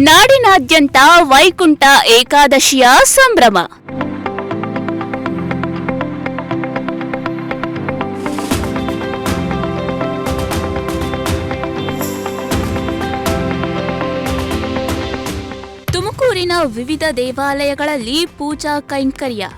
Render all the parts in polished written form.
ನಾಡಿನಾದ್ಯಂತ ವೈಕುಂಠ ಏಕಾದಶಿಯ ಸಂಭ್ರಮ. ತುಮಕೂರಿನ ವಿವಿಧ ದೇವಾಲಯಗಳಲ್ಲಿ ಪೂಜಾ ಕೈಂಕರ್ಯ.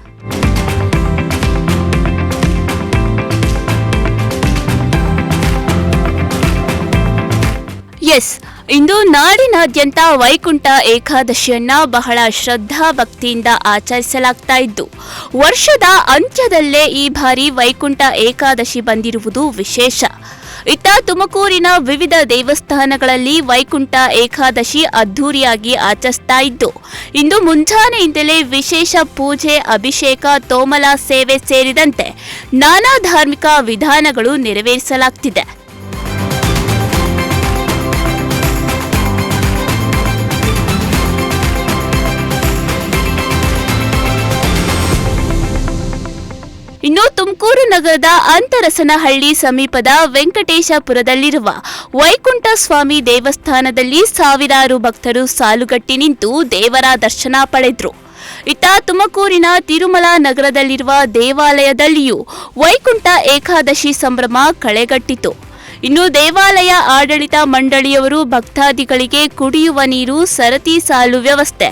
ಇಂದು ನಾಡಿನಾದ್ಯಂತ ವೈಕುಂಠ ಏಕಾದಶಿಯನ್ನ ಬಹಳ ಶ್ರದ್ಧಾ ಭಕ್ತಿಯಿಂದ ಆಚರಿಸಲಾಗ್ತಾ ಇದ್ದು, ವರ್ಷದ ಅಂತ್ಯದಲ್ಲೇ ಈ ಬಾರಿ ವೈಕುಂಠ ಏಕಾದಶಿ ಬಂದಿರುವುದು ವಿಶೇಷ. ಇತ್ತ ತುಮಕೂರಿನ ವಿವಿಧ ದೇವಸ್ಥಾನಗಳಲ್ಲಿ ವೈಕುಂಠ ಏಕಾದಶಿ ಅದ್ಧೂರಿಯಾಗಿ ಆಚರಿಸ್ತಾ ಇದ್ದು, ಇಂದು ಮುಂಜಾನೆಯಿಂದಲೇ ವಿಶೇಷ ಪೂಜೆ, ಅಭಿಷೇಕ, ತೋಮಲ ಸೇವೆ ಸೇರಿದಂತೆ ನಾನಾ ಧಾರ್ಮಿಕ ವಿಧಾನಗಳು ನೆರವೇರಿಸಲಾಗ್ತಿದೆ. ಇನ್ನು ತುಮಕೂರು ನಗರದ ಅಂತರಸನಹಳ್ಳಿ ಸಮೀಪದ ವೆಂಕಟೇಶಪುರದಲ್ಲಿರುವ ವೈಕುಂಠ ಸ್ವಾಮಿ ದೇವಸ್ಥಾನದಲ್ಲಿ ಸಾವಿರಾರು ಭಕ್ತರು ಸಾಲುಗಟ್ಟಿ ನಿಂತು ದೇವರ ದರ್ಶನ ಪಡೆದರು. ಇತ್ತ ತುಮಕೂರಿನ ತಿರುಮಲ ನಗರದಲ್ಲಿರುವ ದೇವಾಲಯದಲ್ಲಿಯೂ ವೈಕುಂಠ ಏಕಾದಶಿ ಸಂಭ್ರಮ ಕಳೆಗಟ್ಟಿತು. ಇನ್ನು ದೇವಾಲಯ ಆಡಳಿತ ಮಂಡಳಿಯವರು ಭಕ್ತಾದಿಗಳಿಗೆ ಕುಡಿಯುವ ನೀರು, ಸರತಿ ಸಾಲು ವ್ಯವಸ್ಥೆ,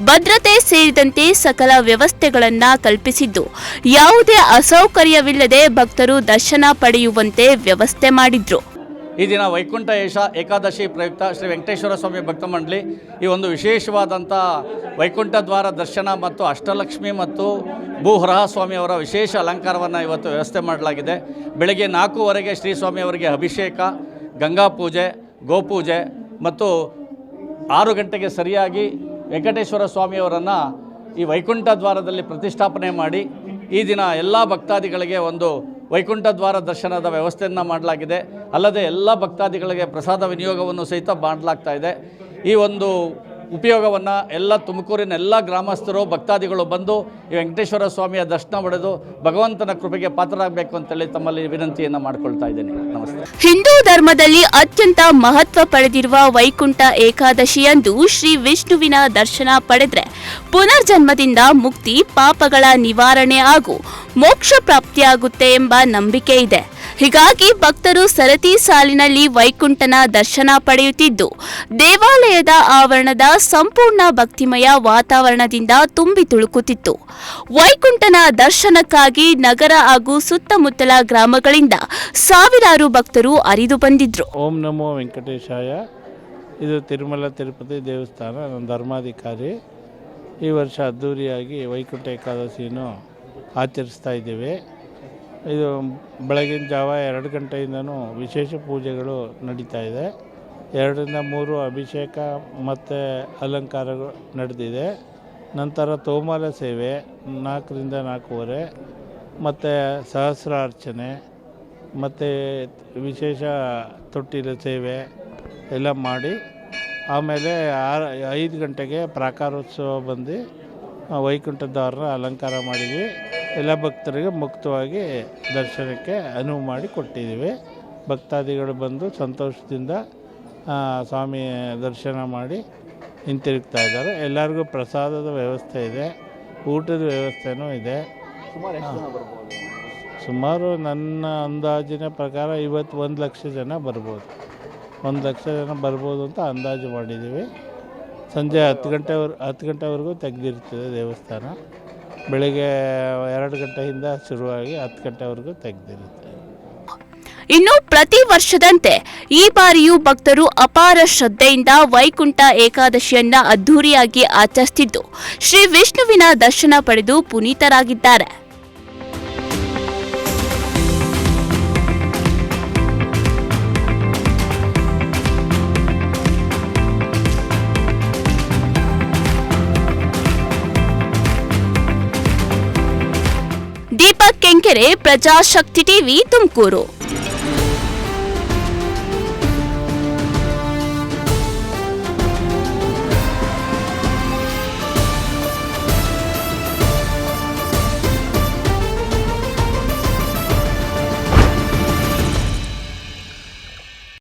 ಭದ್ರತೆ ಸೇರಿದಂತೆ ಸಕಲ ವ್ಯವಸ್ಥೆಗಳನ್ನು ಕಲ್ಪಿಸಿದ್ದು, ಯಾವುದೇ ಅಸೌಕರ್ಯವಿಲ್ಲದೆ ಭಕ್ತರು ದರ್ಶನ ಪಡೆಯುವಂತೆ ವ್ಯವಸ್ಥೆ ಮಾಡಿದ್ರು. ಈ ದಿನ ವೈಕುಂಠ ಏಕಾದಶಿ ಪ್ರಯುಕ್ತ ಶ್ರೀ ವೆಂಕಟೇಶ್ವರ ಸ್ವಾಮಿ ಭಕ್ತ ಮಂಡಳಿ ಈ ಒಂದು ವಿಶೇಷವಾದಂಥ ವೈಕುಂಠ ದ್ವಾರ ದರ್ಶನ ಮತ್ತು ಅಷ್ಟಲಕ್ಷ್ಮಿ ಮತ್ತು ಭೂಹರಹ ಸ್ವಾಮಿಯವರ ವಿಶೇಷ ಅಲಂಕಾರವನ್ನು ಇವತ್ತು ವ್ಯವಸ್ಥೆ ಮಾಡಲಾಗಿದೆ. ಬೆಳಗ್ಗೆ 4:15 ಶ್ರೀ ಸ್ವಾಮಿಯವರಿಗೆ ಅಭಿಷೇಕ, ಗಂಗಾ ಪೂಜೆ, ಗೋಪೂಜೆ ಮತ್ತು 6 ಗಂಟೆಗೆ ಸರಿಯಾಗಿ ವೆಂಕಟೇಶ್ವರ ಸ್ವಾಮಿಯವರನ್ನು ಈ ವೈಕುಂಠ ದ್ವಾರದಲ್ಲಿ ಪ್ರತಿಷ್ಠಾಪನೆ ಮಾಡಿ ಈ ದಿನ ಎಲ್ಲ ಭಕ್ತಾದಿಗಳಿಗೆ ಒಂದು ವೈಕುಂಠ ದ್ವಾರ ದರ್ಶನದ ವ್ಯವಸ್ಥೆಯನ್ನು ಮಾಡಲಾಗಿದೆ. ಅಲ್ಲದೆ ಎಲ್ಲ ಭಕ್ತಾದಿಗಳಿಗೆ ಪ್ರಸಾದ ವಿನಿಯೋಗವನ್ನು ಸಹಿತ ಮಾಡಲಾಗ್ತಾ ಇದೆ. ಈ ಒಂದು ಉಪಯೋಗವನ್ನು ಎಲ್ಲ ತುಮಕೂರಿನ ಎಲ್ಲ ಗ್ರಾಮಸ್ಥರು, ಭಕ್ತಾದಿಗಳು ಬಂದು ಈ ವೆಂಕಟೇಶ್ವರ ಸ್ವಾಮಿಯ ದರ್ಶನ ಪಡೆದು ಭಗವಂತನ ಕೃಪೆಗೆ ಪಾತ್ರರಾಗಬೇಕು ಅಂತೇಳಿ ತಮ್ಮಲ್ಲಿ ವಿನಂತಿಯನ್ನು ಮಾಡಿಕೊಳ್ತಾ ಇದ್ದೇನೆ. ನಮಸ್ತೆ. ಹಿಂದೂ ಧರ್ಮದಲ್ಲಿ ಅತ್ಯಂತ ಮಹತ್ವ ಪಡೆದಿರುವ ವೈಕುಂಠ ಏಕಾದಶಿಯಂದು ಶ್ರೀ ವಿಷ್ಣುವಿನ ದರ್ಶನ ಪಡೆದರೆ ಪುನರ್ಜನ್ಮದಿಂದ ಮುಕ್ತಿ, ಪಾಪಗಳ ನಿವಾರಣೆ ಹಾಗೂ ಮೋಕ್ಷ ಪ್ರಾಪ್ತಿಯಾಗುತ್ತೆ ಎಂಬ ನಂಬಿಕೆ ಇದೆ. ಹೀಗಾಗಿ ಭಕ್ತರು ಸರತಿ ಸಾಲಿನಲ್ಲಿ ವೈಕುಂಠನ ದರ್ಶನ ಪಡೆಯುತ್ತಿದ್ದು, ದೇವಾಲಯದ ಆವರಣದ ಸಂಪೂರ್ಣ ಭಕ್ತಿಮಯ ವಾತಾವರಣದಿಂದ ತುಂಬಿ ತುಳುಕುತ್ತಿತ್ತು. ವೈಕುಂಠನ ದರ್ಶನಕ್ಕಾಗಿ ನಗರ ಹಾಗೂ ಸುತ್ತಮುತ್ತಲ ಗ್ರಾಮಗಳಿಂದ ಸಾವಿರಾರು ಭಕ್ತರು ಹರಿದು ಬಂದಿದ್ರು. ಓಂ ನಮೋ ವೆಂಕಟೇಶಾಯ. ಇದು ತಿರುಮಲ ತಿರುಪತಿ ದೇವಸ್ಥಾನ. ನನ್ನ ಧರ್ಮಾಧಿಕಾರಿ. ಈ ವರ್ಷ ಅದ್ಧೂರಿಯಾಗಿ ವೈಕುಂಠ ಏಕಾದಶಿಯನ್ನು ಆಚರಿಸ್ತಾ ಇದ್ದೇವೆ. ಇದು ಬೆಳಗಿನ ಜಾವ 2 ಗಂಟೆಯಿಂದನೂ ವಿಶೇಷ ಪೂಜೆಗಳು ನಡೀತಾ ಇದೆ. 2 ರಿಂದ 3 ಅಭಿಷೇಕ ಮತ್ತು ಅಲಂಕಾರಗಳು ನಡೆದಿದೆ. ನಂತರ ತೋಮಾಲ ಸೇವೆ 4 ರಿಂದ 4:15 ಮತ್ತು ಸಹಸ್ರಾರ್ಚನೆ ಮತ್ತು ವಿಶೇಷ ತೊಟ್ಟಿಲ ಸೇವೆ ಎಲ್ಲ ಮಾಡಿ ಆಮೇಲೆ 5 ಗಂಟೆಗೆ ಪ್ರಾಕಾರೋತ್ಸವ ಬಂದು ವೈಕುಂಠ ದ್ವಾರನ ಅಲಂಕಾರ ಮಾಡಿದ್ವಿ. ಎಲ್ಲ ಭಕ್ತರಿಗೆ ಮುಕ್ತವಾಗಿ ದರ್ಶನಕ್ಕೆ ಅನುವು ಮಾಡಿ ಕೊಟ್ಟಿದ್ದೀವಿ. ಭಕ್ತಾದಿಗಳು ಬಂದು ಸಂತೋಷದಿಂದ ಸ್ವಾಮಿ ದರ್ಶನ ಮಾಡಿ ಹಿಂತಿರುಗ್ತಾ ಇದ್ದಾರೆ. ಎಲ್ಲರಿಗೂ ಪ್ರಸಾದದ ವ್ಯವಸ್ಥೆ ಇದೆ, ಊಟದ ವ್ಯವಸ್ಥೆನೂ ಇದೆ. ಸುಮಾರು ನನ್ನ ಅಂದಾಜಿನ ಪ್ರಕಾರ ಇವತ್ತು 1 ಲಕ್ಷ ಜನ ಬರ್ಬೋದು. 1 ಲಕ್ಷ ಜನ ಬರ್ಬೋದು ಅಂತ ಅಂದಾಜು ಮಾಡಿದ್ದೀವಿ. ಸಂಜೆ 10 ಗಂಟೆವರೆಗೂ ತೆಗೆದಿರ್ತದೆ ದೇವಸ್ಥಾನ. ಬೆಳಿಗ್ಗೆ 2 ಗಂಟೆಯಿಂದ ಶುರುವಾಗಿ 10 ಗಂಟೆವರೆಗೂ ತೆಗೆದಿರುತ್ತೆ. ಇನ್ನು ಪ್ರತಿ ವರ್ಷದಂತೆ ಈ ಬಾರಿಯೂ ಭಕ್ತರು ಅಪಾರ ಶ್ರದ್ಧೆಯಿಂದ ವೈಕುಂಠ ಏಕಾದಶಿಯನ್ನ ಅದ್ಧೂರಿಯಾಗಿ ಆಚರಿಸುತ್ತಿದ್ದು, ಶ್ರೀ ವಿಷ್ಣುವಿನ ದರ್ಶನ ಪಡೆದು ಪುನೀತರಾಗಿದ್ದಾರೆ. ದೀಪಕ್ ಕೆಂಕೆರೆ, ಪ್ರಜಾಶಕ್ತಿ ಟಿವಿ, ತುಮಕೂರು.